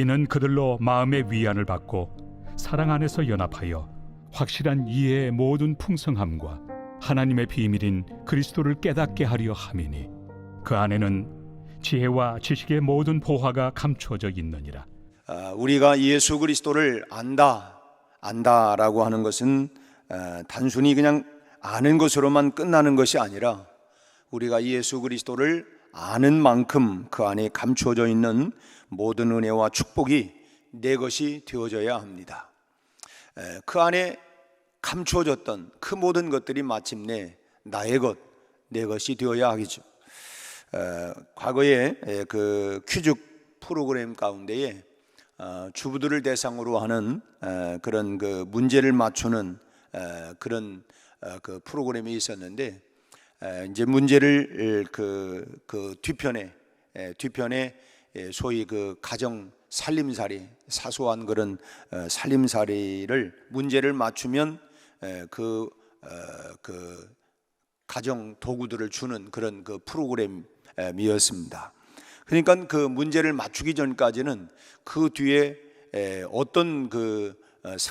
이는 그들로 마음의 위안을 받고 사랑 안에서 연합하여 확실한 이해의 모든 풍성함과 하나님의 비밀인 그리스도를 깨닫게 하려 함이니 그 안에는 지혜와 지식의 모든 보화가 감추어져 있느니라. 우리가 예수 그리스도를 안다라고 하는 것은 단순히 그냥 아는 것으로만 끝나는 것이 아니라 우리가 예수 그리스도를 아는 만큼 그 안에 감추어져 있는 모든 은혜와 축복이 내 것이 되어져야 합니다. 그 안에 감추어졌던 그 모든 것들이 마침내 나의 것, 내 것이 되어야 하겠죠. 과거에 그 퀴즈 프로그램 가운데에 주부들을 대상으로 하는 그런 그 문제를 맞추는 그런 그 프로그램이 있었는데, 이제 문제를 그 뒤편에 소위 그 가정 살림살이, 사소한 그런 살림살이를 문제를 맞추면 그 가정 도구들을 주는 그런 그 프로그램이었습니다. 그러니까 그 문제를 맞추기 전까지는 그 뒤에 어떤 그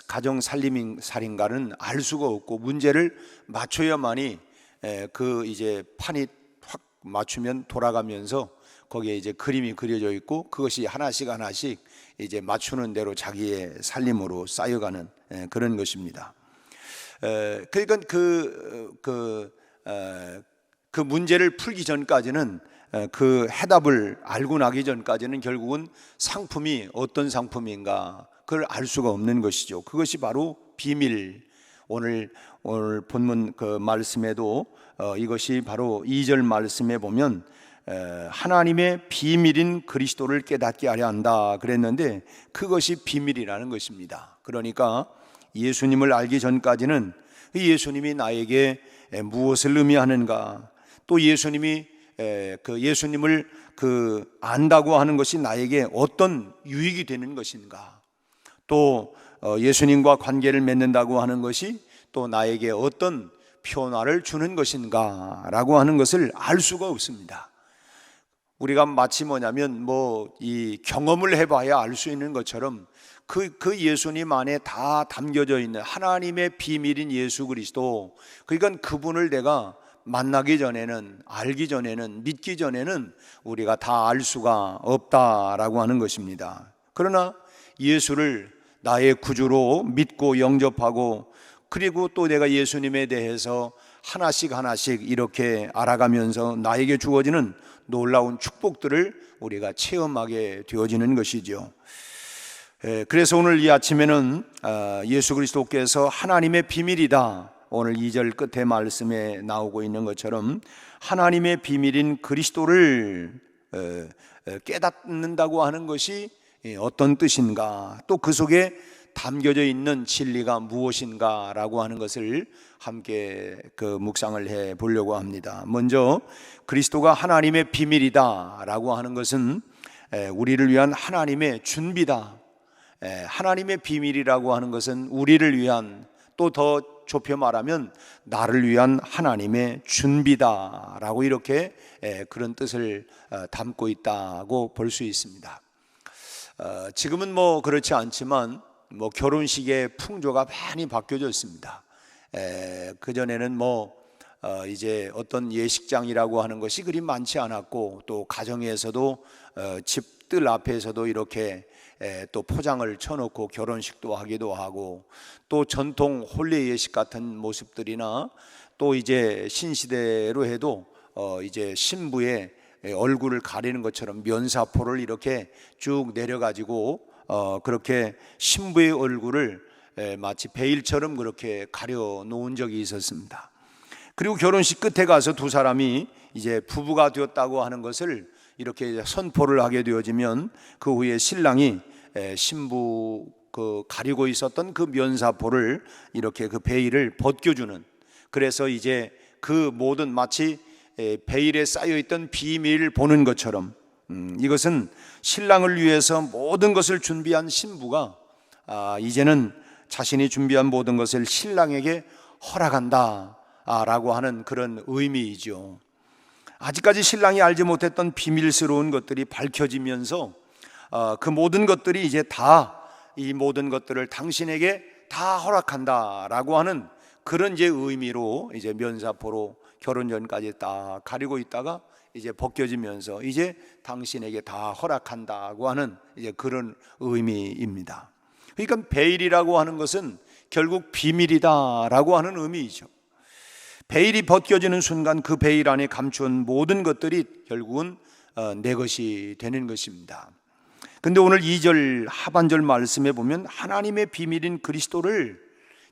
가정 살림살인가는 알 수가 없고, 문제를 맞춰야만이 그 이제 판이 확 맞추면 돌아가면서 거기에 이제 그림이 그려져 있고, 그것이 하나씩 이제 맞추는 대로 자기의 살림으로 쌓여가는 그런 것입니다. 그러니까 그 문제를 풀기 전까지는, 그 해답을 알고 나기 전까지는 결국은 상품이 어떤 상품인가 그걸 알 수가 없는 것이죠. 그것이 바로 비밀. 오늘 본문 그 말씀에도 이것이 바로 2절 말씀에 보면 하나님의 비밀인 그리스도를 깨닫게 하려 한다 그랬는데, 그것이 비밀이라는 것입니다. 그러니까 예수님을 알기 전까지는 예수님이 나에게 무엇을 의미하는가, 또 예수님을 안다고 하는 것이 나에게 어떤 유익이 되는 것인가, 또 예수님과 관계를 맺는다고 하는 것이 또 나에게 어떤 변화를 주는 것인가 라고 하는 것을 알 수가 없습니다. 우리가 마치 뭐냐면 이 경험을 해봐야 알 수 있는 것처럼 그 예수님 안에 다 담겨져 있는 하나님의 비밀인 예수 그리스도, 그러니까 그분을 내가 만나기 전에는, 알기 전에는, 믿기 전에는 우리가 다 알 수가 없다라고 하는 것입니다. 그러나 예수를 나의 구주로 믿고 영접하고, 그리고 또 내가 예수님에 대해서 하나씩 이렇게 알아가면서 나에게 주어지는 놀라운 축복들을 우리가 체험하게 되어지는 것이죠. 그래서 오늘 이 아침에는 예수 그리스도께서 하나님의 비밀이다, 오늘 2절 끝에 말씀에 나오고 있는 것처럼 하나님의 비밀인 그리스도를 깨닫는다고 하는 것이 어떤 뜻인가, 또 그 속에 담겨져 있는 진리가 무엇인가 라고 하는 것을 함께 묵상을 해 보려고 합니다. 먼저 그리스도가 하나님의 비밀이다 라고 하는 것은 우리를 위한 하나님의 준비다. 하나님의 비밀이라고 하는 것은 우리를 위한, 또 더 좁혀 말하면 나를 위한 하나님의 준비다 라고, 이렇게 그런 뜻을 담고 있다고 볼 수 있습니다. 지금은 그렇지 않지만 결혼식의 풍조가 많이 바뀌어졌습니다. 그전에는 이제 어떤 예식장이라고 하는 것이 그리 많지 않았고, 또 가정에서도 집들 앞에서도 이렇게 또 포장을 쳐놓고 결혼식도 하기도 하고, 또 전통 혼례 예식 같은 모습들이나, 또 이제 신시대로 해도 이제 신부의 얼굴을 가리는 것처럼 면사포를 이렇게 쭉 내려가지고 그렇게 신부의 얼굴을 마치 베일처럼 그렇게 가려 놓은 적이 있었습니다. 그리고 결혼식 끝에 가서 두 사람이 이제 부부가 되었다고 하는 것을 이렇게 선포를 하게 되어지면, 그 후에 신랑이 신부 가리고 있었던 그 면사포를 이렇게 그 베일을 벗겨주는, 그래서 이제 그 모든 마치 베일에 쌓여있던 비밀을 보는 것처럼, 이것은 신랑을 위해서 모든 것을 준비한 신부가 이제는 자신이 준비한 모든 것을 신랑에게 허락한다 라고 하는 그런 의미이죠. 아직까지 신랑이 알지 못했던 비밀스러운 것들이 밝혀지면서 그 모든 것들이 이제 다 이 모든 것들을 당신에게 다 허락한다라고 하는 그런 이제 의미로 이제 면사포로 결혼 전까지 딱 가리고 있다가 이제 벗겨지면서 이제 당신에게 다 허락한다고 하는 이제 그런 의미입니다. 그러니까 베일이라고 하는 것은 결국 비밀이다라고 하는 의미이죠. 베일이 벗겨지는 순간 그 베일 안에 감추온 모든 것들이 결국은 내 것이 되는 것입니다. 근데 오늘 2절 하반절 말씀에 보면 하나님의 비밀인 그리스도를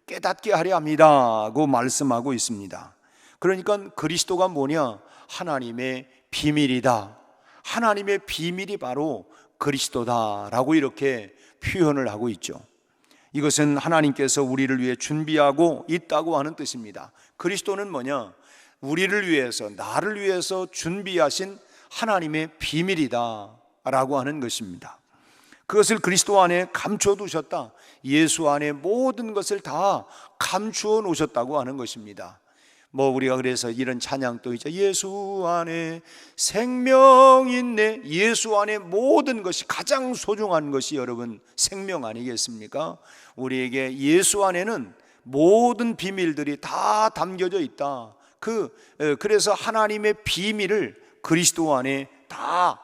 깨닫게 하려 합니다고 말씀하고 있습니다. 그러니까 그리스도가 뭐냐? 하나님의 비밀이다. 하나님의 비밀이 바로 그리스도다라고 이렇게 표현을 하고 있죠. 이것은 하나님께서 우리를 위해 준비하고 있다고 하는 뜻입니다. 그리스도는 뭐냐? 우리를 위해서, 나를 위해서 준비하신 하나님의 비밀이다 라고 하는 것입니다. 그것을 그리스도 안에 감춰 두셨다. 예수 안에 모든 것을 다 감추어 놓으셨다고 하는 것입니다. 우리가 그래서 이런 찬양도 있죠. 예수 안에 생명 있네. 예수 안에 모든 것이, 가장 소중한 것이 여러분 생명 아니겠습니까? 우리에게 예수 안에는 모든 비밀들이 다 담겨져 있다. 그래서 하나님의 비밀을 그리스도 안에 다,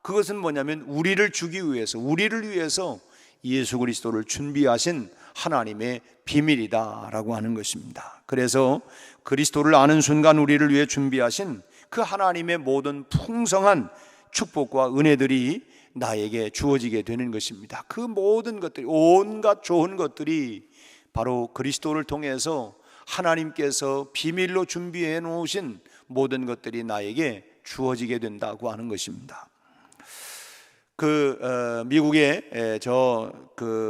그것은 뭐냐면 우리를 주기 위해서, 우리를 위해서 예수 그리스도를 준비하신 하나님의 비밀이다라고 하는 것입니다. 그래서 그리스도를 아는 순간 우리를 위해 준비하신 그 하나님의 모든 풍성한 축복과 은혜들이 나에게 주어지게 되는 것입니다. 그 모든 것들이, 온갖 좋은 것들이 바로 그리스도를 통해서 하나님께서 비밀로 준비해 놓으신 모든 것들이 나에게 주어지게 된다고 하는 것입니다. 미국의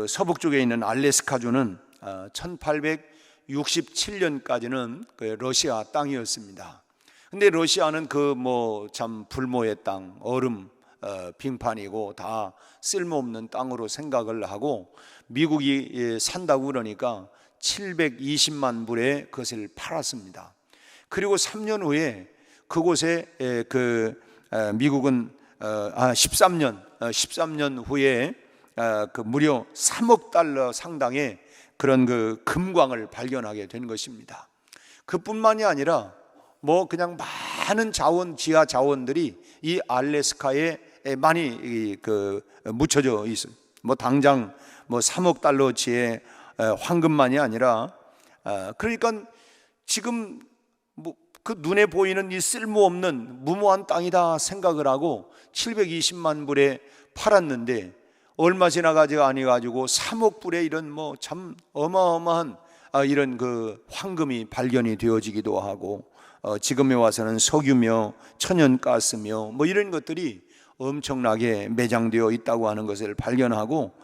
서북 쪽에 있는 알래스카주는 1867년까지는 러시아 땅이었습니다. 근데 러시아는 참 불모의 땅, 얼음, 빙판이고 다 쓸모없는 땅으로 생각을 하고 미국이 산다고 그러니까 720만 불에 그것을 팔았습니다. 그리고 3년 후에 그곳에 미국은 13년 후에 무려 3억 달러 상당의 그런 금광을 발견하게 된 것입니다. 그뿐만이 아니라 그냥 많은 지하 자원들이 이 알래스카에 많이 묻혀져 있어요. 당장 3억 달러치의 황금만이 아니라, 그러니까 지금 그 눈에 보이는 이 쓸모없는 무모한 땅이다 생각을 하고 720만 불에 팔았는데 얼마 지나가지가 아니가지고 3억 불에 이런 참 어마어마한 이런 황금이 발견이 되어지기도 하고, 지금에 와서는 석유며 천연가스며 이런 것들이 엄청나게 매장되어 있다고 하는 것을 발견하고,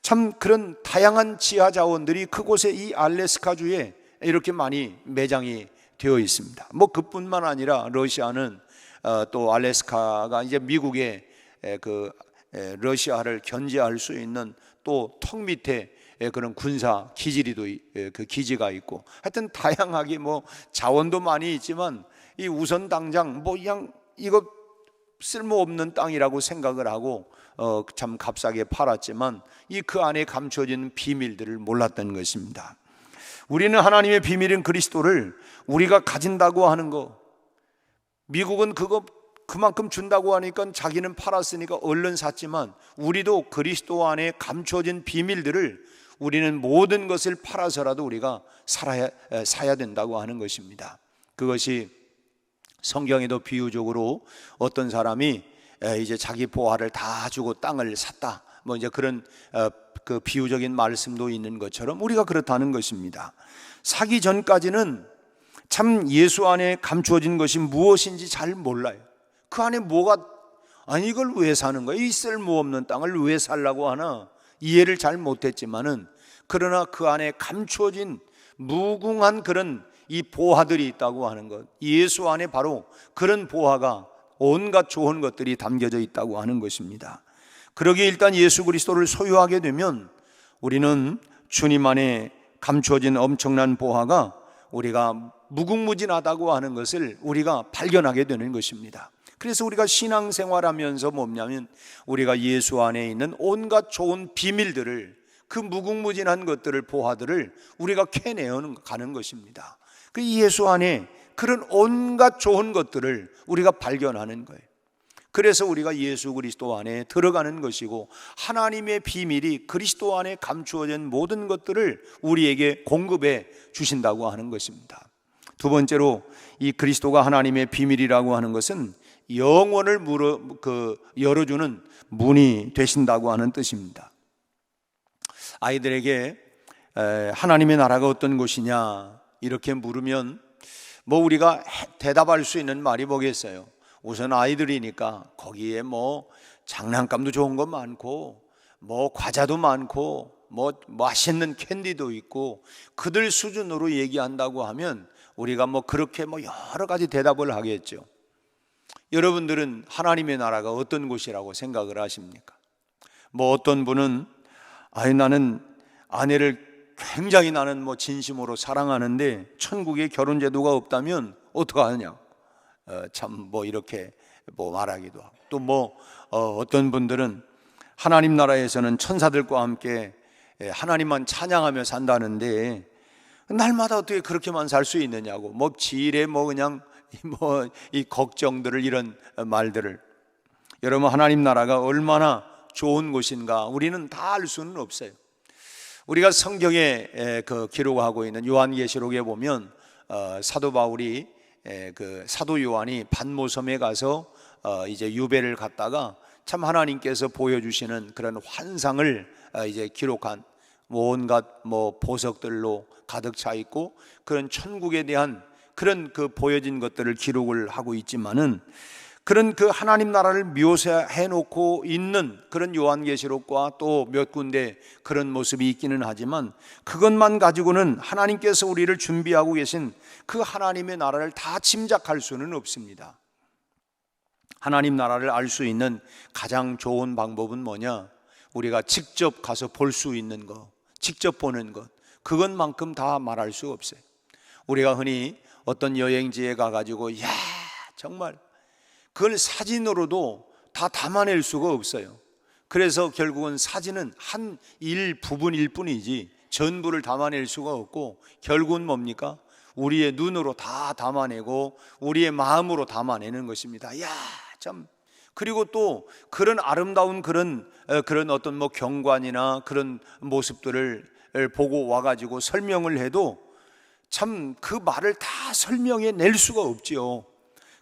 참 그런 다양한 지하 자원들이 그곳에 이 알래스카주에 이렇게 많이 매장이 되어 있습니다. 그뿐만 아니라 러시아는 또 알래스카가 이제 미국의 러시아를 견제할 수 있는 또 턱 밑에 그런 군사 기지리도 기지가 있고, 하여튼 다양하게 자원도 많이 있지만 이 우선 당장 그냥 이거 쓸모없는 땅이라고 생각을 하고 참 값싸게 팔았지만 그 안에 감춰진 비밀들을 몰랐던 것입니다. 우리는 하나님의 비밀인 그리스도를 우리가 가진다고 하는 거, 미국은 그만큼 준다고 하니까 자기는 팔았으니까 얼른 샀지만, 우리도 그리스도 안에 감춰진 비밀들을 우리는 모든 것을 팔아서라도 우리가 사야 된다고 하는 것입니다. 그것이 성경에도 비유적으로 어떤 사람이 이제 자기 보화를 다 주고 땅을 샀다, 이제 그런 비유적인 말씀도 있는 것처럼 우리가 그렇다는 것입니다. 사기 전까지는 참 예수 안에 감추어진 것이 무엇인지 잘 몰라요. 그 안에 이걸 왜 사는 거야? 이 쓸모없는 땅을 왜 살라고 하나? 이해를 잘 못했지만은, 그러나 그 안에 감추어진 무궁한 그런 이 보화들이 있다고 하는 것, 예수 안에 바로 그런 보화가, 온갖 좋은 것들이 담겨져 있다고 하는 것입니다. 그러기에 일단 예수 그리스도를 소유하게 되면 우리는 주님 안에 감추어진 엄청난 보화가 우리가 무궁무진하다고 하는 것을 우리가 발견하게 되는 것입니다. 그래서 우리가 신앙생활하면서 뭐냐면 우리가 예수 안에 있는 온갖 좋은 비밀들을, 그 무궁무진한 것들을, 보화들을 우리가 캐내어 가는 것입니다. 그 예수 안에 그런 온갖 좋은 것들을 우리가 발견하는 거예요. 그래서 우리가 예수 그리스도 안에 들어가는 것이고, 하나님의 비밀이 그리스도 안에 감추어진 모든 것들을 우리에게 공급해 주신다고 하는 것입니다. 두 번째로, 이 그리스도가 하나님의 비밀이라고 하는 것은 영혼을 열어주는 문이 되신다고 하는 뜻입니다. 아이들에게 하나님의 나라가 어떤 곳이냐 이렇게 물으면 뭐 우리가 대답할 수 있는 말이 뭐겠어요? 우선 아이들이니까 거기에 뭐 장난감도 좋은 거 많고, 뭐 과자도 많고, 뭐 맛있는 캔디도 있고, 그들 수준으로 얘기한다고 하면 우리가 뭐 그렇게 뭐 여러 가지 대답을 하겠죠. 여러분들은 하나님의 나라가 어떤 곳이라고 생각을 하십니까? 뭐 어떤 분은 나는 아내를 굉장히 나는 뭐 진심으로 사랑하는데 천국에 결혼 제도가 없다면 어떡하느냐, 참 뭐 이렇게 뭐 말하기도 하고, 또 뭐 어떤 분들은 하나님 나라에서는 천사들과 함께 하나님만 찬양하며 산다는데 날마다 어떻게 그렇게만 살 수 있느냐고, 뭐 지일에 뭐 그냥 뭐 이 걱정들을, 이런 말들을. 여러분, 하나님 나라가 얼마나 좋은 곳인가 우리는 다 알 수는 없어요. 우리가 성경에 그 기록하고 있는 요한계시록에 보면 사도 바울이 그 사도 요한이 반모섬에 가서 이제 유배를 갔다가 참 하나님께서 보여주시는 그런 환상을 이제 기록한, 온갖 뭐 보석들로 가득 차 있고 그런 천국에 대한 그런 그 보여진 것들을 기록을 하고 있지만은, 그런 그 하나님 나라를 묘사해 놓고 있는 그런 요한계시록과 또 몇 군데 그런 모습이 있기는 하지만, 그것만 가지고는 하나님께서 우리를 준비하고 계신 그 하나님의 나라를 다 짐작할 수는 없습니다. 하나님 나라를 알 수 있는 가장 좋은 방법은 뭐냐? 우리가 직접 가서 볼 수 있는 것, 직접 보는 것, 그것만큼 다 말할 수 없어요. 우리가 흔히 어떤 여행지에 가가지고 야 정말 그걸 사진으로도 다 담아낼 수가 없어요. 그래서 결국은 사진은 한 부분일 뿐이지 전부를 담아낼 수가 없고, 결국은 뭡니까? 우리의 눈으로 다 담아내고 우리의 마음으로 담아내는 것입니다. 야 참. 그리고 또 그런 아름다운 그런 어떤 뭐 경관이나 그런 모습들을 보고 와가지고 설명을 해도 참 그 말을 다 설명해 낼 수가 없지요.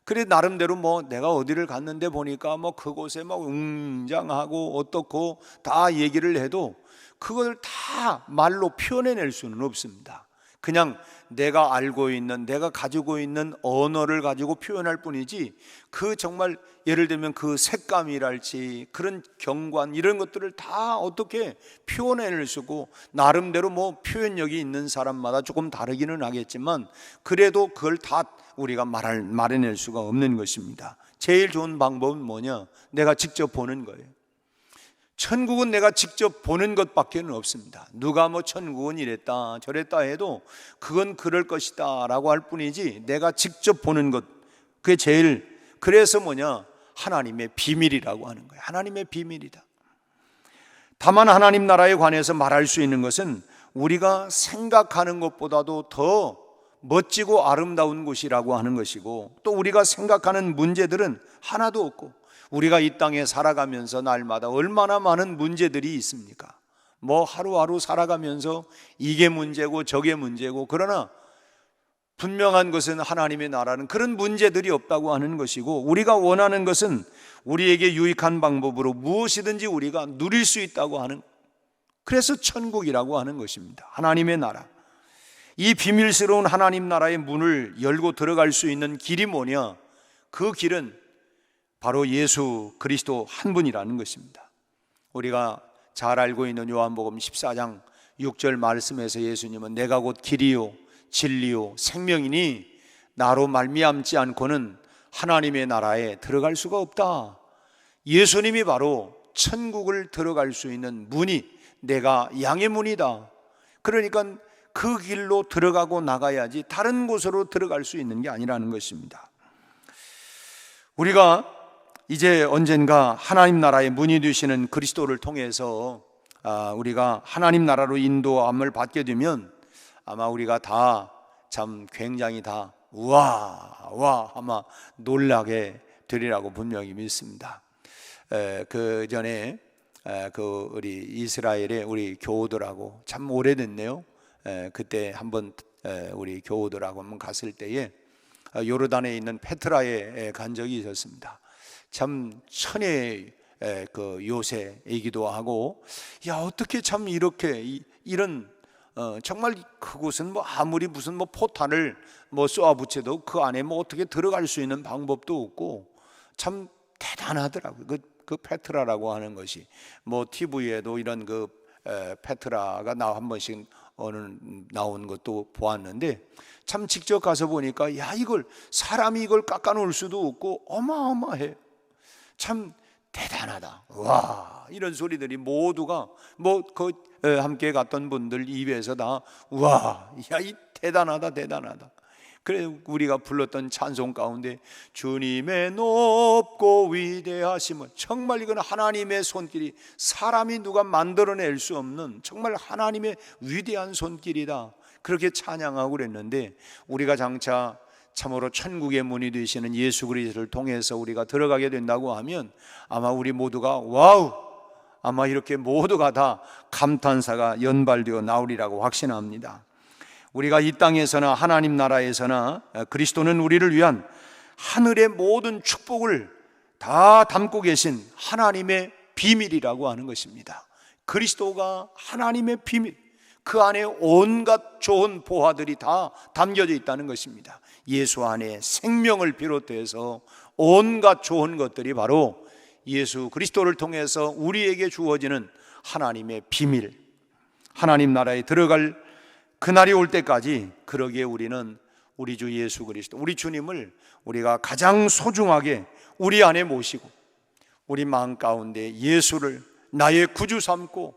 그래 나름대로 뭐 내가 어디를 갔는데 보니까 뭐 그곳에 막 웅장하고 어떻고 다 얘기를 해도 그걸 다 말로 표현해낼 수는 없습니다. 그냥 내가 알고 있는, 내가 가지고 있는 언어를 가지고 표현할 뿐이지, 그 정말 예를 들면 그 색감이랄지 그런 경관 이런 것들을 다 어떻게 표현해낼 수고, 나름대로 뭐 표현력이 있는 사람마다 조금 다르기는 하겠지만 그래도 그걸 다 우리가 말해낼 수가 없는 것입니다. 제일 좋은 방법은 뭐냐? 내가 직접 보는 거예요. 천국은 내가 직접 보는 것밖에 없습니다. 누가 뭐 천국은 이랬다 저랬다 해도 그건 그럴 것이다 라고 할 뿐이지, 내가 직접 보는 것, 그게 제일, 그래서 뭐냐? 하나님의 비밀이라고 하는 거예요. 하나님의 비밀이다. 다만 하나님 나라에 관해서 말할 수 있는 것은 우리가 생각하는 것보다도 더 멋지고 아름다운 곳이라고 하는 것이고, 또 우리가 생각하는 문제들은 하나도 없고, 우리가 이 땅에 살아가면서 날마다 얼마나 많은 문제들이 있습니까? 뭐 하루하루 살아가면서 이게 문제고 저게 문제고, 그러나 분명한 것은 하나님의 나라는 그런 문제들이 없다고 하는 것이고, 우리가 원하는 것은 우리에게 유익한 방법으로 무엇이든지 우리가 누릴 수 있다고 하는, 그래서 천국이라고 하는 것입니다. 하나님의 나라. 이 비밀스러운 하나님 나라의 문을 열고 들어갈 수 있는 길이 뭐냐? 그 길은 바로 예수 그리스도 한 분이라는 것입니다. 우리가 잘 알고 있는 요한복음 14장 6절 말씀에서 예수님은 내가 곧 길이요 진리요 생명이니 나로 말미암지 않고는 하나님의 나라에 들어갈 수가 없다. 예수님이 바로 천국을 들어갈 수 있는 문이, 내가 양의 문이다. 그러니까 그 길로 들어가고 나가야지 다른 곳으로 들어갈 수 있는 게 아니라는 것입니다. 우리가 이제 언젠가 하나님 나라의 문이 되시는 그리스도를 통해서 우리가 하나님 나라로 인도함을 받게 되면 아마 우리가 다 참 굉장히 다 우와 아마 놀라게 되리라고 분명히 믿습니다. 그 전에 그 우리 이스라엘의 우리 교우들하고 참 오래됐네요. 그때 한번 우리 교우들하고 한번 갔을 때에 요르단에 있는 페트라에 간 적이 있었습니다. 참 천혜의 그 요새이기도 하고, 야 어떻게 참 이렇게 이런 정말 그곳은 뭐 아무리 무슨 뭐 포탄을 뭐 쏘아붙여도 그 안에 뭐 어떻게 들어갈 수 있는 방법도 없고 참 대단하더라고요. 그 페트라라고 하는 것이 뭐 TV에도 이런 그 페트라가 한 번씩 나온 것도 보았는데, 참 직접 가서 보니까 야 이걸 사람이 이걸 깎아놓을 수도 없고 어마어마해요. 참 대단하다. 와 이런 소리들이 모두가 뭐 그 함께 갔던 분들 입에서 다 와 야 이 대단하다. 그래 우리가 불렀던 찬송 가운데 주님의 높고 위대하심을, 정말 이건 하나님의 손길이, 사람이 누가 만들어낼 수 없는 정말 하나님의 위대한 손길이다, 그렇게 찬양하고 그랬는데, 우리가 장차 참으로 천국의 문이 되시는 예수 그리스도를 통해서 우리가 들어가게 된다고 하면 아마 우리 모두가 와우, 아마 이렇게 모두가 다 감탄사가 연발되어 나오리라고 확신합니다. 우리가 이 땅에서나 하나님 나라에서나 그리스도는 우리를 위한 하늘의 모든 축복을 다 담고 계신 하나님의 비밀이라고 하는 것입니다. 그리스도가 하나님의 비밀, 그 안에 온갖 좋은 보화들이 다 담겨져 있다는 것입니다. 예수 안에 생명을 비롯해서 온갖 좋은 것들이 바로 예수 그리스도를 통해서 우리에게 주어지는 하나님의 비밀, 하나님 나라에 들어갈 그날이 올 때까지 그러기에 우리는 우리 주 예수 그리스도, 우리 주님을 우리가 가장 소중하게 우리 안에 모시고 우리 마음 가운데 예수를 나의 구주 삼고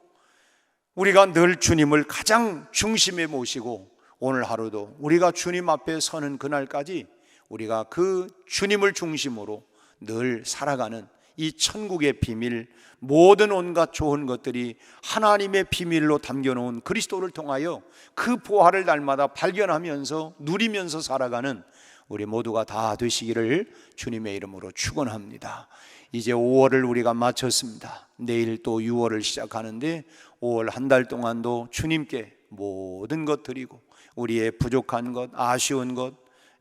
우리가 늘 주님을 가장 중심에 모시고 오늘 하루도 우리가 주님 앞에 서는 그날까지 우리가 그 주님을 중심으로 늘 살아가는 이 천국의 비밀, 모든 온갖 좋은 것들이 하나님의 비밀로 담겨놓은 그리스도를 통하여 그 보화를 날마다 발견하면서 누리면서 살아가는 우리 모두가 다 되시기를 주님의 이름으로 축원합니다. 이제 5월을 우리가 마쳤습니다. 내일 또 6월을 시작하는데 5월 한 달 동안도 주님께 모든 것 드리고 우리의 부족한 것, 아쉬운 것,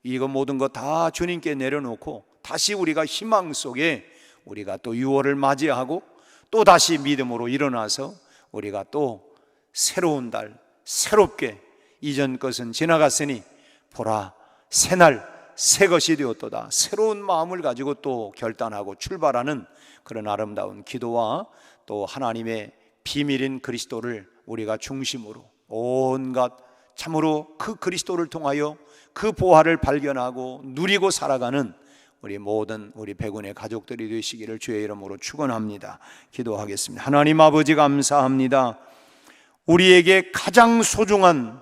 이거 모든 것 다 주님께 내려놓고 다시 우리가 희망 속에 우리가 또 6월을 맞이하고 또 다시 믿음으로 일어나서 우리가 또 새로운 달, 새롭게 이전 것은 지나갔으니 보라 새날 새 것이 되었도다, 새로운 마음을 가지고 또 결단하고 출발하는 그런 아름다운 기도와 또 하나님의 비밀인 그리스도를 우리가 중심으로 온갖 참으로 그 그리스도를 통하여 그 보화를 발견하고 누리고 살아가는 우리 모든 우리 백운의 가족들이 되시기를 주의 이름으로 축원합니다. 기도하겠습니다. 하나님 아버지 감사합니다. 우리에게 가장 소중한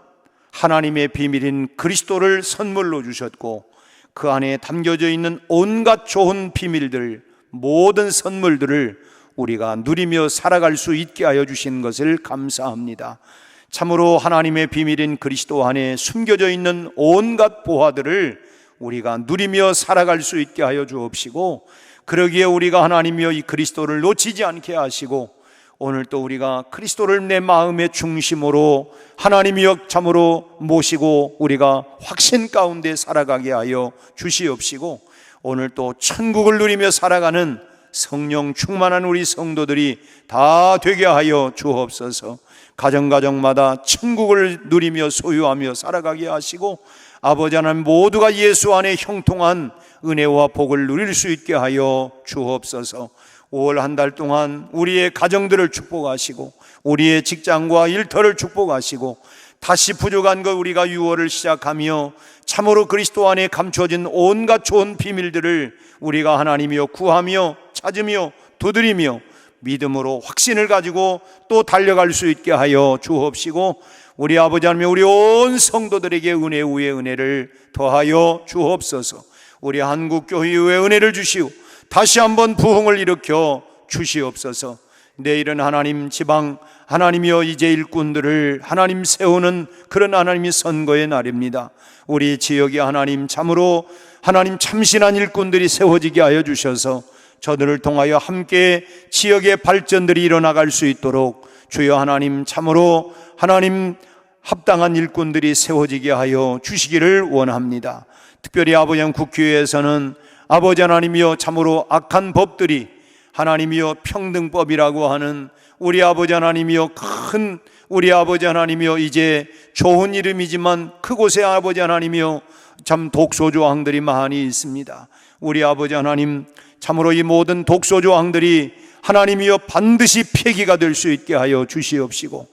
하나님의 비밀인 그리스도를 선물로 주셨고 그 안에 담겨져 있는 온갖 좋은 비밀들, 모든 선물들을 우리가 누리며 살아갈 수 있게 하여 주신 것을 감사합니다. 참으로 하나님의 비밀인 그리스도 안에 숨겨져 있는 온갖 보화들을 우리가 누리며 살아갈 수 있게 하여 주옵시고, 그러기에 우리가 하나님이여 이 그리스도를 놓치지 않게 하시고 오늘 또 우리가 그리스도를 내 마음의 중심으로 하나님이여 참으로 모시고 우리가 확신 가운데 살아가게 하여 주시옵시고, 오늘 또 천국을 누리며 살아가는 성령 충만한 우리 성도들이 다 되게 하여 주옵소서. 가정가정마다 천국을 누리며 소유하며 살아가게 하시고 아버지 하나님 모두가 예수 안에 형통한 은혜와 복을 누릴 수 있게 하여 주옵소서. 5월 한 달 동안 우리의 가정들을 축복하시고 우리의 직장과 일터를 축복하시고 다시 부족한 것 우리가 6월을 시작하며 참으로 그리스도 안에 감추어진 온갖 좋은 비밀들을 우리가 하나님이여 구하며 찾으며 두드리며 믿음으로 확신을 가지고 또 달려갈 수 있게 하여 주옵시고 우리 아버지 하나님 우리 온 성도들에게 은혜 위에 은혜를 더하여 주옵소서. 우리 한국 교회에 은혜를 주시오. 다시 한번 부흥을 일으켜 주시옵소서. 내일은 하나님 지방 하나님이여 이제 일꾼들을 하나님 세우는 그런 하나님의 선거의 날입니다. 우리 지역에 하나님 참으로 하나님 참신한 일꾼들이 세워지게 하여 주셔서 저들을 통하여 함께 지역의 발전들이 일어나갈 수 있도록 주여 하나님 참으로 하나님 합당한 일꾼들이 세워지게 하여 주시기를 원합니다. 특별히 아버지 하나님 국회에서는 아버지 하나님이여 참으로 악한 법들이 하나님이여 평등법이라고 하는 우리 아버지 하나님이여 큰 우리 아버지 하나님이여 이제 좋은 이름이지만 그곳에 아버지 하나님이여 참 독소조항들이 많이 있습니다. 우리 아버지 하나님 참으로 이 모든 독소조항들이 하나님이여 반드시 폐기가 될 수 있게 하여 주시옵시고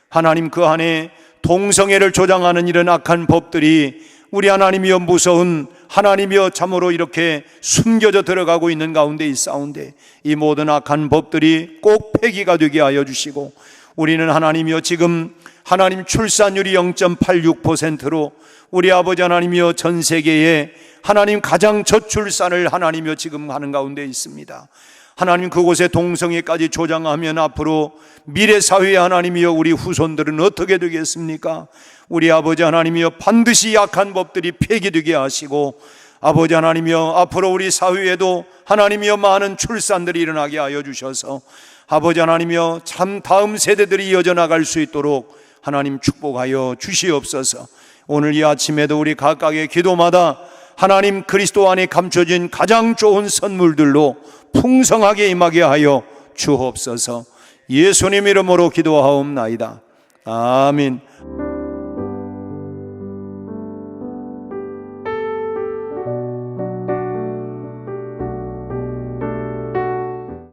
하나님 그 안에 동성애를 조장하는 이런 악한 법들이 우리 하나님이여 무서운 하나님이여 참으로 이렇게 숨겨져 들어가고 있는 가운데 있사온데 이 모든 악한 법들이 꼭 폐기가 되게 하여 주시고 우리는 하나님이여 지금 하나님 출산율이 0.86%로 우리 아버지 하나님이여 전 세계에 하나님 가장 저출산을 하나님이여 지금 하는 가운데 있습니다. 하나님 그곳에 동성애까지 조장하면 앞으로 미래 사회의 하나님이여 우리 후손들은 어떻게 되겠습니까? 우리 아버지 하나님이여 반드시 약한 법들이 폐기되게 하시고 아버지 하나님이여 앞으로 우리 사회에도 하나님이여 많은 출산들이 일어나게 하여 주셔서 아버지 하나님이여 참 다음 세대들이 이어져 나갈 수 있도록 하나님 축복하여 주시옵소서. 오늘 이 아침에도 우리 각각의 기도마다 하나님 그리스도 안에 감춰진 가장 좋은 선물들로 풍성하게 임하게 하여 주옵소서. 예수님 이름으로 기도하옵나이다. 아멘.